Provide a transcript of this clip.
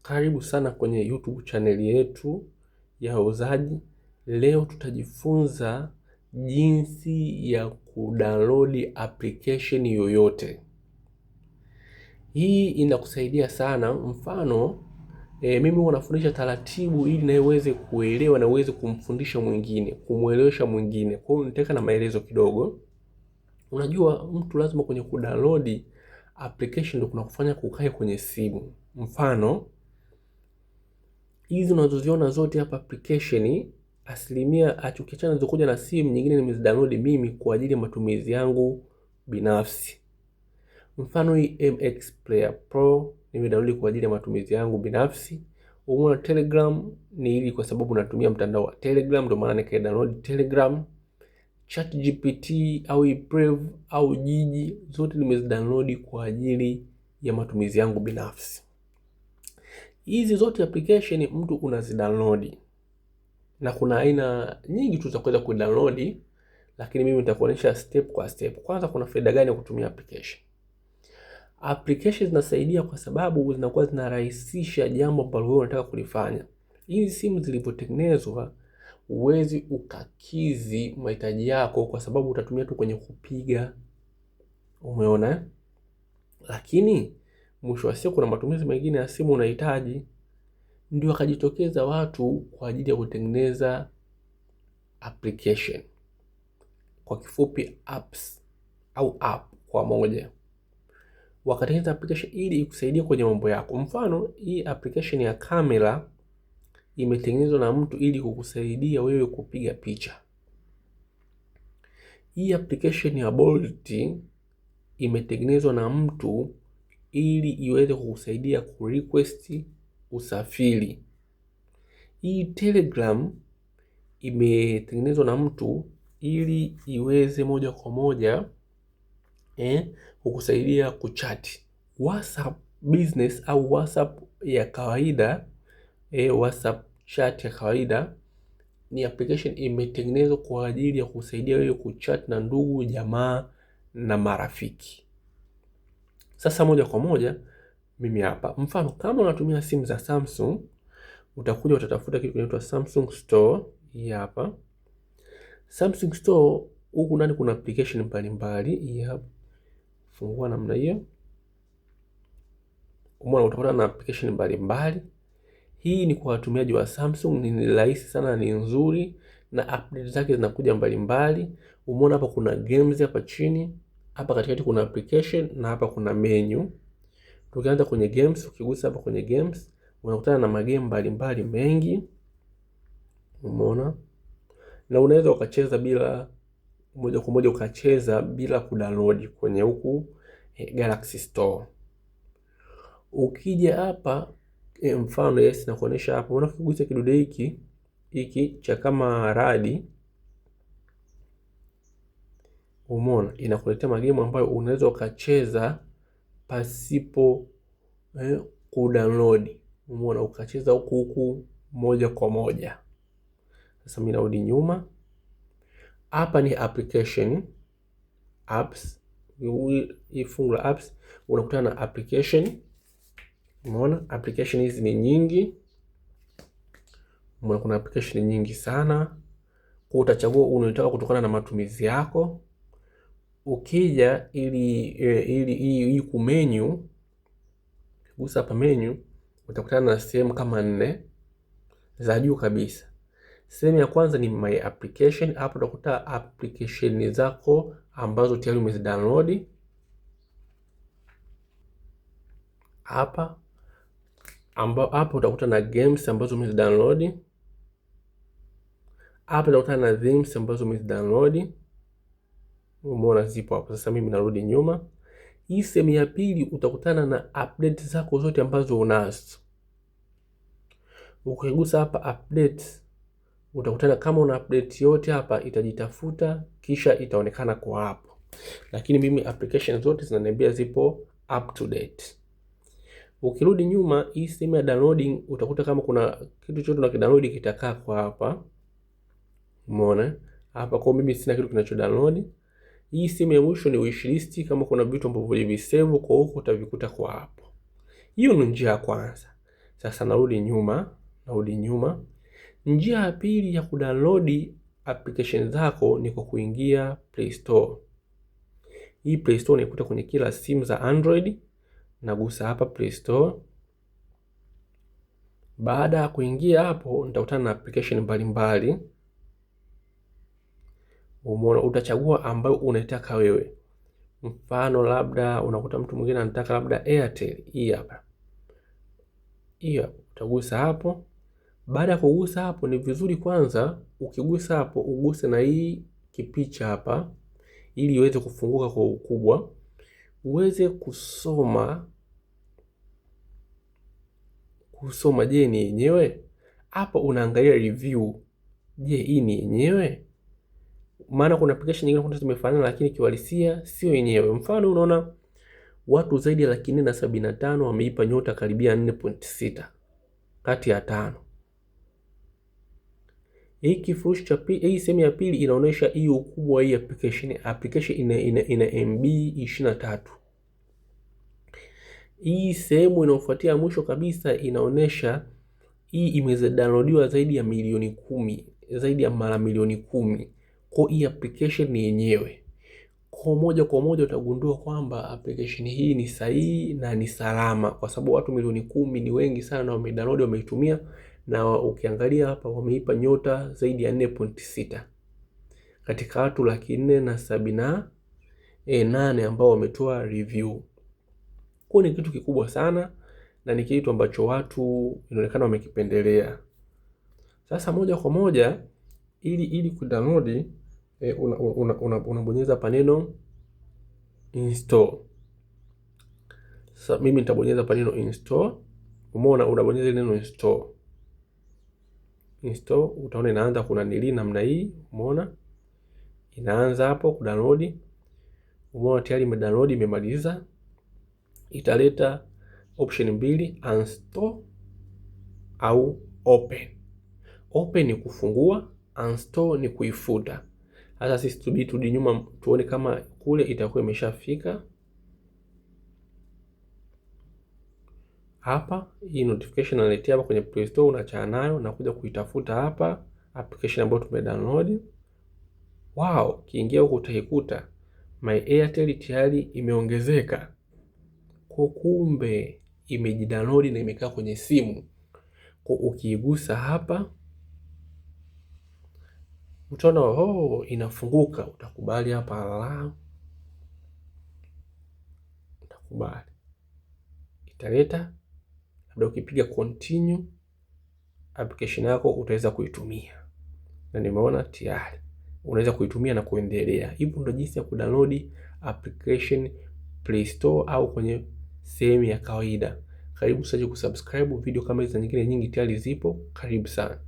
Karibu sana kwenye YouTube channel yetu ya Wauzaji. Leo tutajifunza jinsi ya kudownload application yoyote. Hii inakusaidia sana. Mfano mimi huwa nafundisha taratibu ili na uweze kuelewa na uweze kumfundisha mwingine, kumuelewesha mwingine. Kwa hiyo nitaweka na maelezo kidogo. Unajua mtu lazima kwenye kudownload application ndio kuna kufanya kukae kwenye simu. Mfano hizi unazoziona zote hapa application, asilimia ukiachana zilizokuja na simu nyingine nimezidownload mimi kwa ajili ya matumizi yangu binafsi. Mfano hii MX Player Pro nimedownload kwa ajili ya matumizi yangu binafsi. Umeona Telegram ni ili kwa sababu natumia mtandao wa Telegram, ndio maana nikadownload Telegram. ChatGPT au Brave au Jiji zote nimezidownload kwa ajili ya matumizi yangu binafsi. Hizi zote application mtu unazidownload. Na kuna aina nyingi tu za kuweza kudownload, lakini mimi nitakuonyesha step kwa step. Kwanza kuna faida gani ya kutumia application? Applications zinasaidia kwa sababu zinakuwa zinarahisisha jambo ambalo wewe unataka kulifanya. Hizi simu zilipotengenezwa uwezi ukakizi mahitaji yako kwa sababu utatumia tu kwenye kupiga. Umeona? Lakini mwisho wa siku kuna matumizi mengine ya simu unahitaji. Ndio akajitokeza watu kwa ajili ya kutengeneza application. Kwa kifupi apps au app kwa moja. Wakatengeneza application ili ikusaidie kwenye mambo yako. Mfano hii application ya kamera imetengenezwa na mtu ili kukusaidia wewe kupiga picha. Hii application ya Bolt imetengenezwa na mtu ili iweze kukusaidia kurequest usafiri. Hii Telegram imetengenezwa na mtu ili iweze moja kwa moja kukusaidia kuchat. WhatsApp business au WhatsApp ya kawaida, WhatsApp chat ya kawaida ni application imetengenezwa kwa ajili ya kusaidia wewe kuchat na ndugu, jamaa na marafiki. Sasa moja kwa moja mimi hapa, mfano kama unatumia simu za Samsung, utakuja utatafuta kitu kinaitwa Samsung Store. Hii hapa Samsung Store, huku ndani kuna application mbalimbali. Hii hapa fungua namna hiyo, umeona utakuta na application mbalimbali. Hii ni kwa watumiaji wa Samsung, ni rahisi sana, ni nzuri na update zake zinakuja mbalimbali. Umeona hapa kuna games hapa chini, hapa katikati kuna application na hapa kuna menu. Tukianza kwenye games, ukigusa hapa kwenye games unakutana na magame mbalimbali mengi. Umeona? Na unaweza ukacheza bila moja kwa moja ukacheza bila kudownload kwenye huku Galaxy Store. Ukija hapa mfano na kuonesha hapa, unaona ukigusa kidude hiki cha kama radi, umeona inakuletea magame ambayo unaweza ukacheza pasipo kudownload. Umeona, ukacheza huku moja kwa moja. Sasa mimi narudi nyuma. Hapa ni application apps. Hii fungu la apps unakutana na application. Umeona application hizi ni nyingi. Umeona kuna application nyingi sana. Kwa utachagua unataka kutokana na matumizi yako. Ukija ili ku menu, gusa hapa menu, utakutana na sehemu kama 4 za juu kabisa. Sehemu ya kwanza ni my application. Hapo utakuta application zako ambazo tayari umezidownload. Hapa utakuta na games ambazo umezidownload. Hapa utakuta na themes ambazo umezidownload. Umeona zipo hapo. Sasa mimi narudi nyuma. Hii sehemu ya pili utakutana na update zako zote ambazo unazo. Ukigusa hapa updates, utakutana kama una update yote hapa itajitafuta kisha itaonekana kwa hapo. Lakini mimi application zote zinaniambia zipo up to date. Ukirudi nyuma, hii sehemu ya downloading utakuta kama kuna kitu chochote na kidownload kitakaa kwa hapa. Umeona? Hapa kwa mimi sina kitu kinacho download. Hii sehemu ya mwisho ni wishlist, kama kuna vitu ambavyo ulivisave kwa huko utavikuta kwa hapo. Hiyo ni njia ya kwanza. Sasa narudi nyuma. Njia ya pili ya kudownload application zako ni kwa kuingia Play Store. Hii Play Store unaikuta kwenye kila simu za Android. Nagusa hapa Play Store. Baada ya kuingia hapo, nitakutana na application mbalimbali. Umeona, utachagua ambayo unaitaka wewe. Mfano labda unakuta mtu mwingine anataka labda Airtel, hii hapa. Hiyo utagusa hapo. Baada ya kugusa hapo, ni vizuri kwanza ukigusa hapo uguse na hii kipicha hapa ili iweze kufunguka kwa ukubwa, uweze kusoma. Je, ni yenyewe? Hapo unaangalia review. Je, hii ni yenyewe? Maana kuna application nyingine kuna zimefanana lakini kiuhalisia sio yenyewe. Mfano unaona watu zaidi ya 475 wameipa nyota karibia 4.6 kati ya 5. Hii kifurushi cha pili, hii sehemu ya pili inaonyesha hii ukubwa hii application ina MB 23. Hii sehemu inayofuatia mwisho kabisa inaonyesha hii imeweza downloadiwa zaidi ya milioni 10, zaidi ya mara milioni 10. Kwa hii application ni yenyewe. Kwa moja utagundua kwamba application hii ni sahihi na ni salama, kwa sababu watu milioni 10 ni wengi sana wamedownload, wameitumia, na ukiangalia hapa wameipa nyota zaidi ya 4.6 katika watu 478 ambao wametoa review. Kwa ni kitu kikubwa sana na ni kitu ambacho watu inaonekana wamekipendelea. Sasa moja kwa moja ili kudownload unabonyeza paneno install. Sasa mimi nitabonyeza paneno install. Umeona, unabonyeza neno install. Utaona inaanza kuna nili namna hii. Umeona inaanza hapo kudownload. Umeona tayari imedownload, imemaliza. Italeta option mbili, uninstall au open. Open ni kufungua, uninstall ni kuifuta. Sasa sisi turudi nyuma tuone kama kule itakuwa imeshafika. Hapa hii notification inaletea hapa kwenye Play Store, unaachana nayo na kuja kuitafuta hapa application ambayo tumedownload. Wow, kiingia huko utaikuta My Airtel tayari imeongezeka. Kwa kumbe imejidownload na imekaa kwenye simu. Kwa ukiigusa hapa utaona inafunguka, utakubali hapa utakubali. Italeta labda ukipiga continue application yako utaweza kuitumia. Na nimeona tayari unaweza kuitumia na kuendelea. Hivyo ndio jinsi ya kudownload application Play Store au kwenye sehemu ya kawaida. Karibu sasa kusubscribe, video kama hizi nyingine nyingi tayari zipo. Karibu sana.